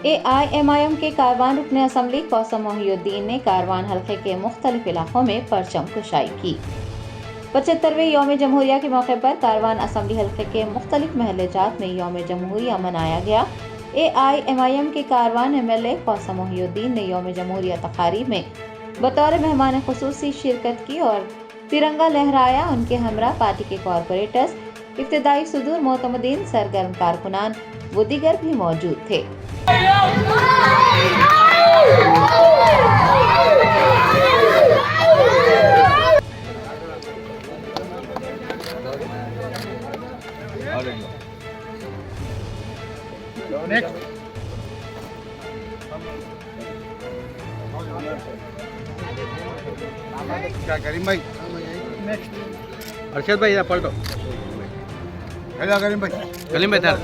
AIMIM के कारवान रुकने assembly कौसम Mohiuddin ने कारवान हल्के के मुख्तलिफ इलाकों में परचम कुशाई की। 75वें यौम जमहूरिया के मौके पर कारवान असम्बली हल्के के मुख्तलिफ महल्लेजात में यौम जमहूरिया मनाया गया। AIMIM के कारवान MLA कौसम मोहिउद्दीन ने यौम जमहूरिया तकारीब में बतौर मेहमान खुसूसी शिरकत की और तिरंगा लहराया। उनके हमरा पार्टी के कॉरपोरेटर्स, इब्तिदाई सुदूर मोतमदीन, सरगर्म कारकुनान व दीगर भी मौजूद थे। क्या करीम भाई? अर्शद भाई इधर पलटो। हेलो करीम भाई। कलीम भाई इधर।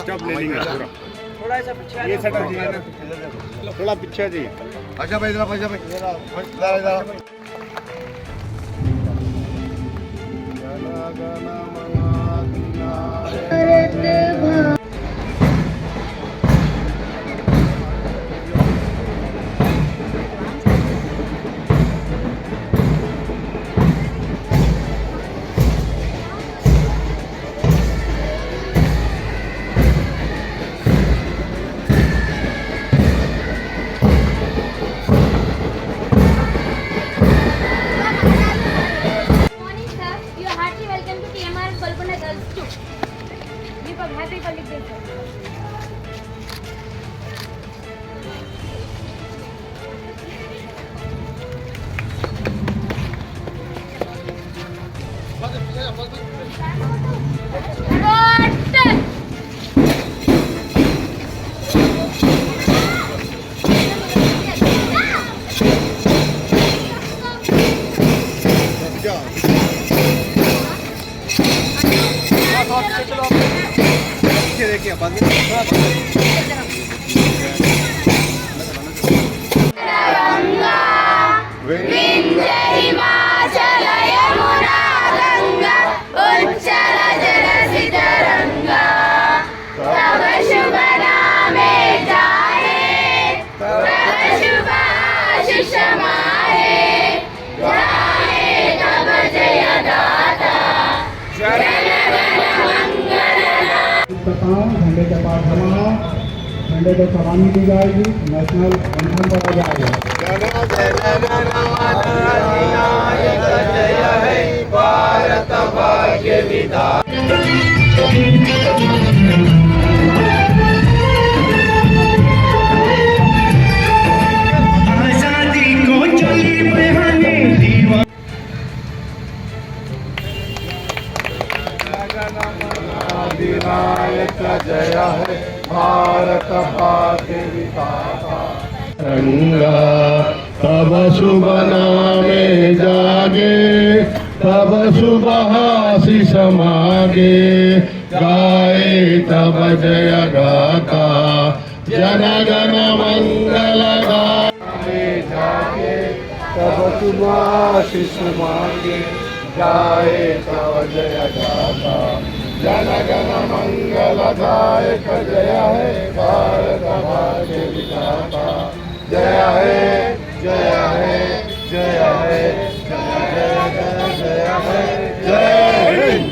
स्टॉप ले लेंगे पूरा। थोड़ा सा पीछे ये सेट थोड़ा पीछे जी। अच्छा भाई इधर भाई इधर देखिए बाद झंडे के पास जमा, झंडे को सलामी दी जाएगी, नेशनल एंथम पढ़ा जाएगा। जय है भारत भाग्य विधाता। आजादी को चली बहाने दीवा विनायक जय है भारत भाग्य विधाता। रंगा तब शुभ नामे जागे, तब शुभ आशीष मागे, गाए तब जय गाता, जन गण मंगल गाए जागे तब शुभ आशीष मागे, गाए तब जय गाता, जन गण मंगलदायक जय है भारत भाग्य विधाता। जय है जय है जय है जय जय जय है जय Hind.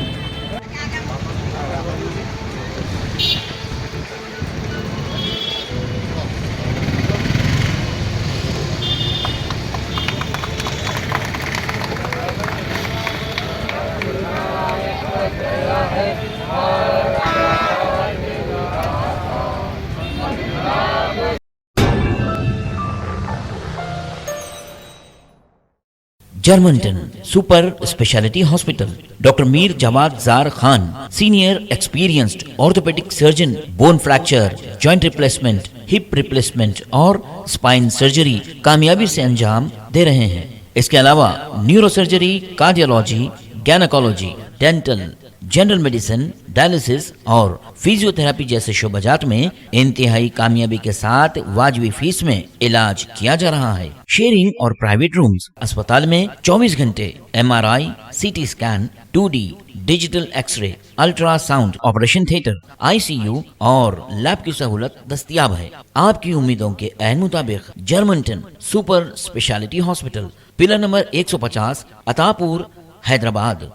Germanten super speciality hospital, doctor Mir Jawad Zar Khan, senior experienced orthopaedic surgeon, bone fracture, joint replacement, hip replacement और स्पाइन सर्जरी कामयाबी से अंजाम दे रहे हैं। इसके अलावा neuro surgery, cardiology, gynaecology, dental, general medicine, dialysis और फिजियोथेरेपी जैसे शोबाजात में इंतहाई कामयाबी के साथ वाजबी फीस में इलाज किया जा रहा है। शेयरिंग और प्राइवेट रूम्स। अस्पताल में 24 घंटे MRI, CT scan, 2D digital X ray, ultrasound, operation theatre, ICU और लैब की सहूलत दस्तयाब है। आपकी उम्मीदों के ऐन मुताबिक Germanten super speciality hospital, pillar number 150, Attapur, Hyderabad.